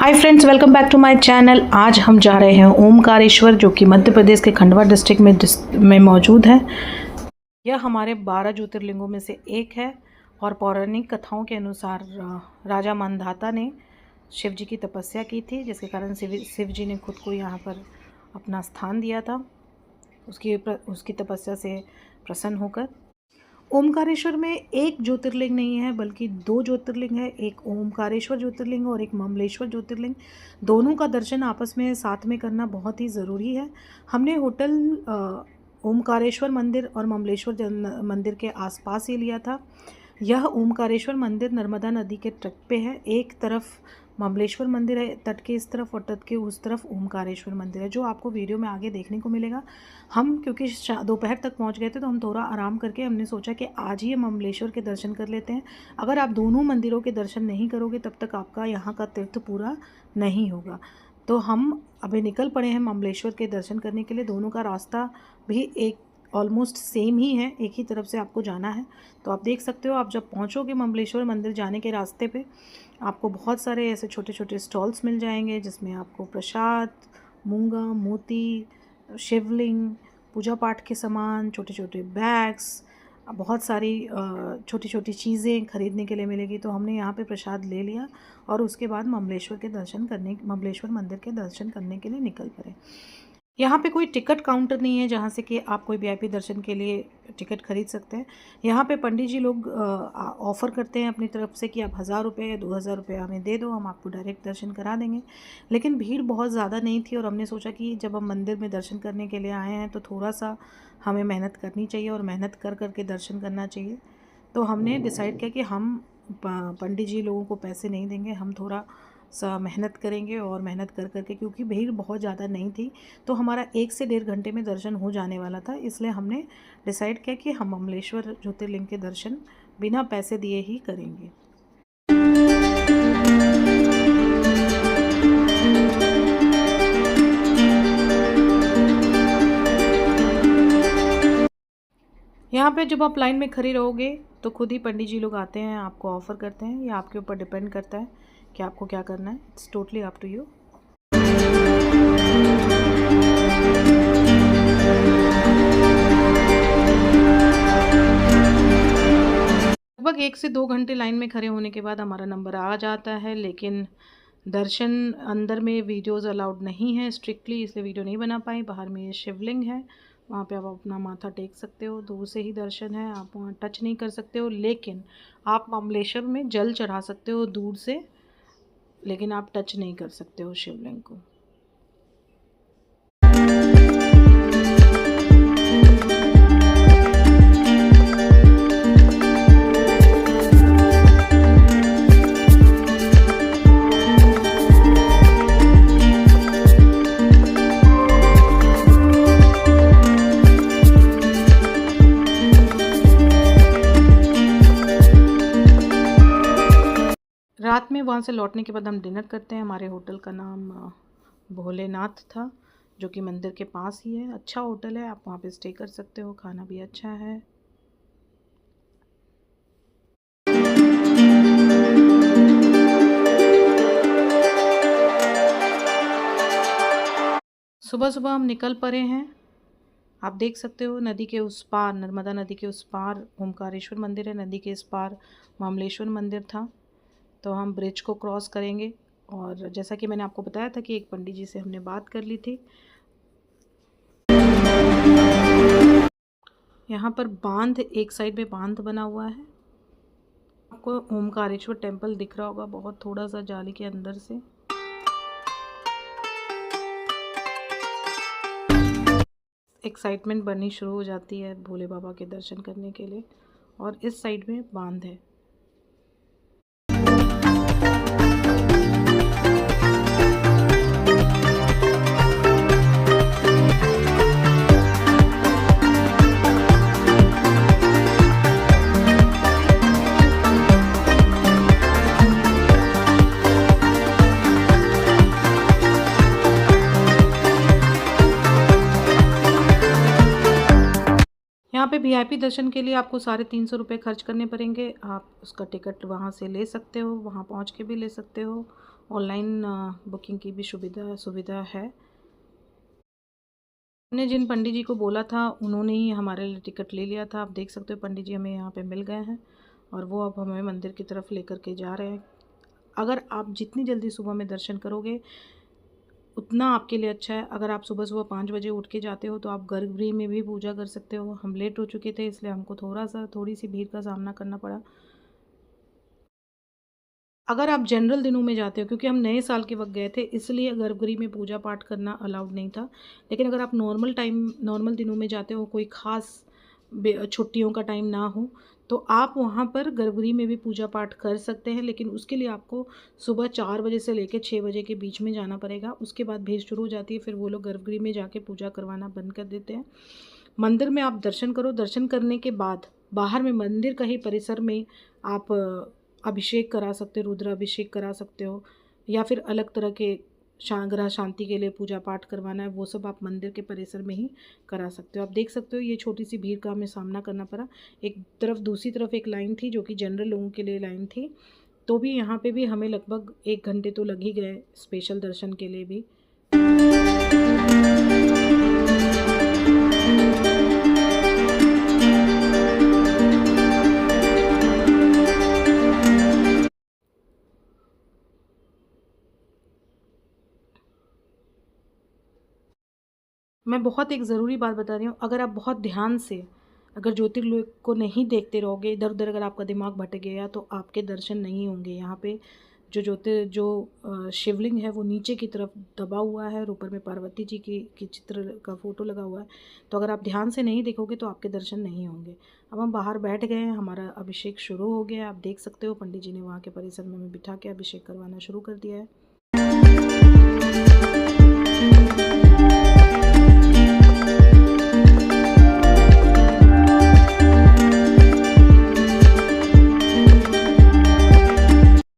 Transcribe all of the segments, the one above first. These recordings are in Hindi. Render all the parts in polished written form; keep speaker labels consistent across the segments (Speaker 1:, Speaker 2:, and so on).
Speaker 1: Hi friends, welcome back to my channel. आज हम जा रहे हैं ओमकारेश्वर, जो कि मध्य प्रदेश के खंडवा डिस्ट्रिक्ट में मौजूद है। यह हमारे 12 ज्योतिर्लिंगों में से एक है और पौराणिक कथाओं के अनुसार राजा मांधाता ने शिव जी की तपस्या की थी, जिसके कारण शिव जी ने खुद को यहाँ पर अपना स्थान दिया था, उसकी तपस्या से प्रसन्न होकर। ओमकारेश्वर में एक ज्योतिर्लिंग नहीं है, बल्कि 2 ज्योतिर्लिंग है। एक ओमकारेश्वर ज्योतिर्लिंग और एक ममलेश्वर ज्योतिर्लिंग। दोनों का दर्शन आपस में साथ में करना बहुत ही ज़रूरी है। हमने होटल ओमकारेश्वर मंदिर और ममलेश्वर मंदिर के आसपास ही लिया था। यह ओमकारेश्वर मंदिर नर्मदा नदी के तट पे है। एक तरफ ममलेश्वर मंदिर है तट के इस तरफ, और तट के उस तरफ ओमकारेश्वर मंदिर है, जो आपको वीडियो में आगे देखने को मिलेगा। हम क्योंकि दोपहर तक पहुंच गए थे, तो हम थोड़ा आराम करके हमने सोचा कि आज ही ममलेश्वर के दर्शन कर लेते हैं। अगर आप दोनों मंदिरों के दर्शन नहीं करोगे, तब तक आपका यहाँ का तीर्थ पूरा नहीं होगा। तो हम अभी निकल पड़े हैं ममलेश्वर के दर्शन करने के लिए। दोनों का रास्ता भी एक ऑलमोस्ट सेम ही है, एक ही तरफ से आपको जाना है। तो आप देख सकते हो, आप जब पहुंचोगे ममलेश्वर मंदिर जाने के रास्ते पे आपको बहुत सारे ऐसे छोटे छोटे स्टॉल्स मिल जाएंगे, जिसमें आपको प्रसाद, मूंगा, मोती, शिवलिंग, पूजा पाठ के सामान, छोटे छोटे बैग्स, बहुत सारी छोटी छोटी चीज़ें खरीदने के लिए मिलेगी। तो हमने यहाँ पे प्रसाद ले लिया और उसके बाद ममलेश्वर मंदिर के दर्शन करने के लिए निकल पड़े। यहाँ पे कोई टिकट काउंटर नहीं है, जहाँ से कि आप कोई वीआईपी दर्शन के लिए टिकट खरीद सकते हैं। यहाँ पे पंडित जी लोग ऑफ़र करते हैं अपनी तरफ से कि आप 1000 रुपये या 2000 रुपये हमें दे दो, हम आपको डायरेक्ट दर्शन करा देंगे। लेकिन भीड़ बहुत ज़्यादा नहीं थी, और हमने सोचा कि जब हम मंदिर में दर्शन करने के लिए आए हैं, तो थोड़ा सा हमें मेहनत करनी चाहिए और मेहनत कर करके दर्शन करना चाहिए। तो हमने डिसाइड किया कि हम पंडित जी लोगों को पैसे नहीं देंगे, हम थोड़ा सा मेहनत करेंगे, और मेहनत कर करके, क्योंकि भीड़ बहुत ज़्यादा नहीं थी, तो हमारा 1 से 1.5 घंटे में दर्शन हो जाने वाला था। इसलिए हमने डिसाइड किया कि हम ममलेश्वर ज्योतिर्लिंग के दर्शन बिना पैसे दिए ही करेंगे। यहाँ पे जब आप लाइन में खड़ी रहोगे, तो खुद ही पंडित जी लोग आते हैं, आपको ऑफ़र करते हैं। या आपके ऊपर डिपेंड करता है कि आपको क्या करना है। It's totally up to you. लगभग 1 से 2 घंटे लाइन में खड़े होने के बाद हमारा नंबर आ जाता है, लेकिन दर्शन अंदर में वीडियोज़ अलाउड नहीं है स्ट्रिक्टली, इसलिए वीडियो नहीं बना पाई। बाहर में ये शिवलिंग है, वहाँ पे आप अपना माथा टेक सकते हो, दूर से ही दर्शन है, आप वहाँ टच नहीं कर सकते हो। लेकिन आप ममलेश्वर में जल चढ़ा सकते हो दूर से, लेकिन आप टच नहीं कर सकते हो शिवलिंग को। रात में वहाँ से लौटने के बाद हम डिनर करते हैं। हमारे होटल का नाम भोलेनाथ था, जो कि मंदिर के पास ही है। अच्छा होटल है, आप वहाँ पे स्टे कर सकते हो, खाना भी अच्छा है। सुबह सुबह हम निकल पड़े हैं। आप देख सकते हो, नदी के उस पार, नर्मदा नदी के उस पार ओमकारेश्वर मंदिर है, नदी के इस पार ममलेश्वर मंदिर था। तो हम ब्रिज को क्रॉस करेंगे, और जैसा कि मैंने आपको बताया था कि एक पंडित जी से हमने बात कर ली थी। यहाँ पर बांध, एक साइड में बांध बना हुआ है। आपको ओमकारेश्वर टेम्पल दिख रहा होगा बहुत थोड़ा सा जाली के अंदर से। एक्साइटमेंट बननी शुरू हो जाती है भोले बाबा के दर्शन करने के लिए, और इस साइड में बांध है। यहाँ पे वीआईपी दर्शन के लिए आपको 350 रुपये खर्च करने पड़ेंगे। आप उसका टिकट वहाँ से ले सकते हो, वहाँ पहुँच के भी ले सकते हो, ऑनलाइन बुकिंग की भी सुविधा है। हमने जिन पंडित जी को बोला था उन्होंने ही हमारे लिए टिकट ले लिया था। आप देख सकते हो पंडित जी हमें यहाँ पे मिल गए हैं और वो अब हमें मंदिर की तरफ लेकर के जा रहे हैं। अगर आप जितनी जल्दी सुबह में दर्शन करोगे उतना आपके लिए अच्छा है। अगर आप सुबह सुबह 5 बजे उठ के जाते हो तो आप गर्भगृह में भी पूजा कर सकते हो। हम लेट हो चुके थे इसलिए हमको थोड़ी सी भीड़ का सामना करना पड़ा। अगर आप जनरल दिनों में जाते हो, क्योंकि हम नए साल के वक्त गए थे इसलिए गर्भगृह में पूजा पाठ करना अलाउड नहीं था, लेकिन अगर आप नॉर्मल दिनों में जाते हो, कोई ख़ास छुट्टियों का टाइम ना हो, तो आप वहाँ पर गर्भगृह में भी पूजा पाठ कर सकते हैं। लेकिन उसके लिए आपको सुबह 4 बजे से लेकर 6 बजे के बीच में जाना पड़ेगा। उसके बाद भीड़ शुरू हो जाती है, फिर वो लोग गर्भगृह में जाके पूजा करवाना बंद कर देते हैं। मंदिर में आप दर्शन करो, दर्शन करने के बाद बाहर में मंदिर का ही परिसर में आप अभिषेक करा सकते हो, रुद्र अभिषेक करा सकते हो, या फिर अलग तरह के ग्रह शांति के लिए पूजा पाठ करवाना है, वो सब आप मंदिर के परिसर में ही करा सकते हो। आप देख सकते हो ये छोटी सी भीड़ का हमें सामना करना पड़ा। एक तरफ दूसरी तरफ एक लाइन थी जो कि जनरल लोगों के लिए लाइन थी, तो भी यहाँ पे भी हमें लगभग 1 घंटे तो लग ही गए स्पेशल दर्शन के लिए भी। मैं बहुत एक ज़रूरी बात बता रही हूँ, अगर आप बहुत ध्यान से अगर ज्योतिर्लिंग को नहीं देखते रहोगे, इधर उधर अगर आपका दिमाग भटक गया तो आपके दर्शन नहीं होंगे। यहाँ पे जो शिवलिंग है वो नीचे की तरफ दबा हुआ है और ऊपर में पार्वती जी की चित्र का फ़ोटो लगा हुआ है। तो अगर आप ध्यान से नहीं देखोगे तो आपके दर्शन नहीं होंगे। अब हम बाहर बैठ गए हैं, हमारा अभिषेक शुरू हो गया है। आप देख सकते हो पंडित जी ने वहाँ के परिसर में हमें बिठा के अभिषेक करवाना शुरू कर दिया है।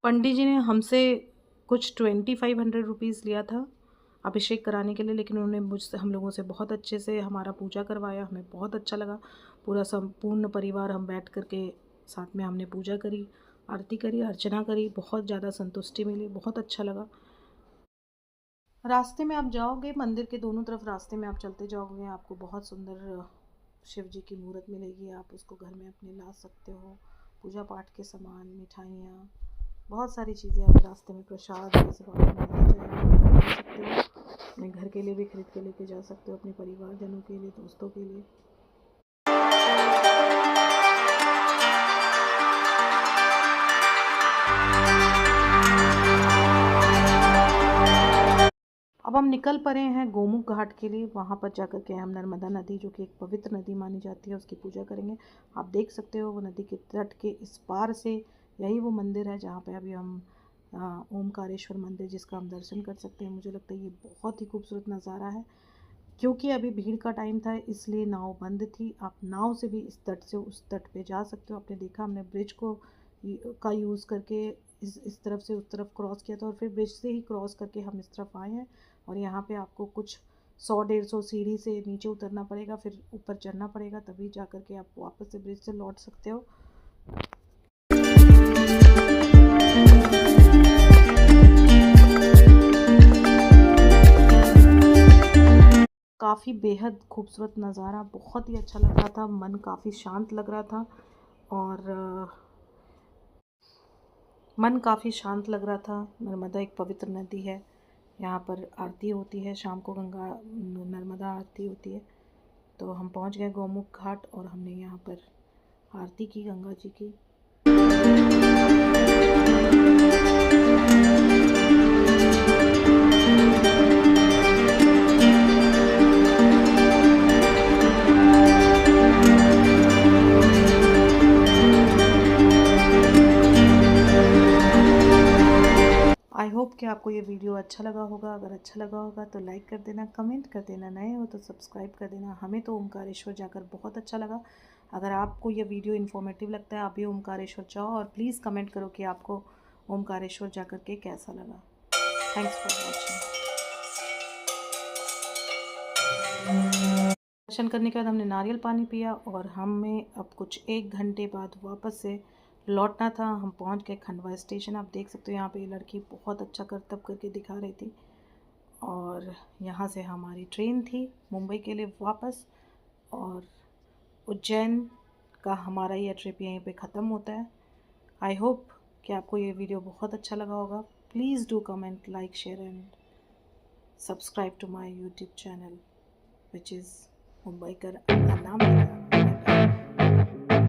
Speaker 1: पंडित जी ने हमसे कुछ 2500 रुपीज़ लिया था अभिषेक कराने के लिए, लेकिन उन्होंने हम लोगों से बहुत अच्छे से हमारा पूजा करवाया। हमें बहुत अच्छा लगा। पूरा संपूर्ण परिवार हम बैठ कर के साथ में हमने पूजा करी, आरती करी, अर्चना करी। बहुत ज़्यादा संतुष्टि मिली, बहुत अच्छा लगा। रास्ते में आप जाओगे, मंदिर के दोनों तरफ रास्ते में आप चलते जाओगे, आपको बहुत सुंदर शिव जी की मूर्त मिलेगी। आप उसको घर में अपने ला सकते हो। पूजा पाठ के सामान, मिठाइयाँ, बहुत सारी चीज़ें आप रास्ते में, प्रसाद, ये सब आपको मिलता जाएगा। खरीद सकते हो, अपने घर के लिए भी खरीद के लेके जा सकते हो, अपने परिवारजनों के लिए, दोस्तों के लिए। अब हम निकल पड़े हैं गोमुख घाट के लिए। वहाँ पर जाकर के हम नर्मदा नदी, जो कि एक पवित्र नदी मानी जाती है, उसकी पूजा करेंगे। आप देख सकते हो वो नदी के तट के इस पार से यही वो मंदिर है जहाँ पे अभी हम ओमकारेश्वर मंदिर, जिसका हम दर्शन कर सकते हैं। मुझे लगता है ये बहुत ही खूबसूरत नज़ारा है। क्योंकि अभी भीड़ का टाइम था इसलिए नाव बंद थी। आप नाव से भी इस तट से उस तट पे जा सकते हो। आपने देखा हमने ब्रिज का यूज़ करके इस तरफ से उस तरफ क्रॉस किया था और फिर ब्रिज से ही क्रॉस करके हम इस तरफ आए हैं। और यहाँ पे आपको कुछ 100-150 सीढ़ी से नीचे उतरना पड़ेगा, फिर ऊपर चढ़ना पड़ेगा, तभी जा कर के आप वापस से ब्रिज से लौट सकते हो। काफ़ी बेहद खूबसूरत नज़ारा, बहुत ही अच्छा लग रहा था, मन काफ़ी शांत लग रहा था और मन काफ़ी शांत लग रहा था। नर्मदा एक पवित्र नदी है, यहाँ पर आरती होती है शाम को, नर्मदा आरती होती है। तो हम पहुँच गए गोमुख घाट और हमने यहाँ पर आरती की गंगा जी की। आई होप कि आपको ये वीडियो अच्छा लगा होगा। अगर अच्छा लगा होगा तो लाइक कर देना, कमेंट कर देना, नए हो तो सब्सक्राइब कर देना। हमें तो ओमकारेश्वर जाकर बहुत अच्छा लगा। अगर आपको ये वीडियो इन्फॉर्मेटिव लगता है, आप भी ओमकारेश्वर जाओ और प्लीज़ कमेंट करो कि आपको ओमकारेश्वर जाकर के कैसा लगा। Thanks for watching. दर्शन करने के बाद हमने नारियल पानी पिया और हमें अब कुछ 1 घंटे बाद वापस से लौटना था। हम पहुंच गए खंडवा स्टेशन। आप देख सकते हो यहाँ पे ये लड़की बहुत अच्छा करतब करके दिखा रही थी। और यहाँ से हमारी ट्रेन थी मुंबई के लिए वापस, और उज्जैन का हमारा ये ट्रिप यहीं पे ख़त्म होता है। आई होप कि आपको ये वीडियो बहुत अच्छा लगा होगा। Please do comment, like, share and subscribe to my YouTube channel which is Mumbaikar Anamika.